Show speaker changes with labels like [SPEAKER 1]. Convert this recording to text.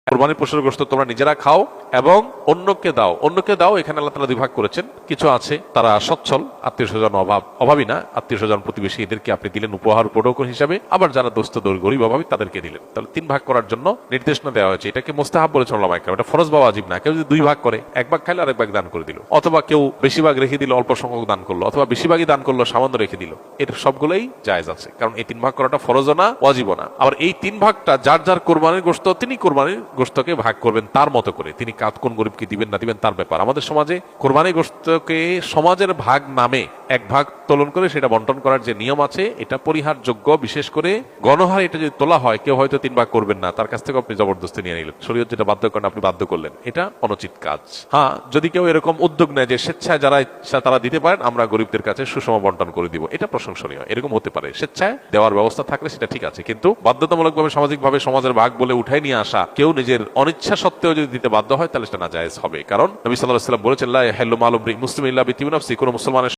[SPEAKER 1] কুরবানির পশুর গোশত তোমরা নিজেরা খাও এবং অন্যকে দাও। অন্যকে দাও এখানে আল্লাহ তাআলা দুই ভাগ করেছেন। কিছু আছে তারা সচ্ছল, আত্মীয় স্বজন অভাবী না, আত্মীয় স্বজন প্রতিবেশী এদেরকে আপনি দিলেন উপহার উপঢৌকন হিসাবে, আবার যারা দোস্ত গরিব অভাবী তাদেরকে দিলেন। তাহলে তিন ভাগ করার জন্য নির্দেশনা দেওয়া হয়েছে। এটাকে মুস্তাহাব বলেছেন উলামা ইকরাম, এটা ফরজ বা ওয়াজিব না। কেউ যদি দুই ভাগ করে, এক ভাগ খাইলে আরেক ভাগ দান করে দিল, অথবা কেউ বেশি ভাগ রেখে দিল, অল্প সংখ্যক দান করলো, অথবা বেশিরভাগই দান করলো, সামান্য রেখে দিল, এর সবগুলোই জায়েজ আছে। কারণ এই তিন ভাগ করাটা ফরজও না ওয়াজিবও না। আবার এই তিন ভাগটা যার যার কোরবানির গোশত তিনি কোরবানির গোশতকে ভাগ করবেন তার মতো করে। তিনি কোন গরিবকে দিবেন না দিবেন তার ব্যাপার। আমাদের সমাজে কোরবানির গোশতকে সমাজের ভাগ নামে এক ভাগ তোলন করে সেটা বন্টন করার যে নিয়ম আছে এটা পরিহারযোগ্য। বিশেষ করে গণহারে এটা যদি তোলা হয়, কেউ হয়তো তিন ভাগ করবেন না, তার কাছ থেকে আপনি জবরদস্তি নিয়ে নিলেন, শরীয়ত যেটা বাধ্য করেন আপনি বাধ্য করলেন, এটা অনুচিত কাজ। হ্যাঁ, যদি কেউ এরকম উদ্যোগ নেয় যে স্বেচ্ছায় যারা ইচ্ছা তারা দিতে পারেন, আমরা গরিবদের কাছে সুষম বন্টন করে দিব, এটা প্রশংসনীয়, এরকম হতে পারে। স্বেচ্ছায় দেওয়ার ব্যবস্থা থাকলে সেটা ঠিক আছে, কিন্তু বাধ্যতামূলকভাবে সামাজিকভাবে সমাজের ভাগ বলে উঠাই নিয়ে আসা, কেউ নিজের অনিচ্ছা সত্ত্বেও যদি দিতে বাধ্য হয় তাহলে সেটা নাজায়েজ হবে। কারণ নবী সাল্লাল্লাহু আলাইহি ওয়াসাল্লাম বলেছেন লা ইয়াহিল্লু মালু মুসলিমিন ইল্লা বিতিবি নাফসি, কোন মুসলমানের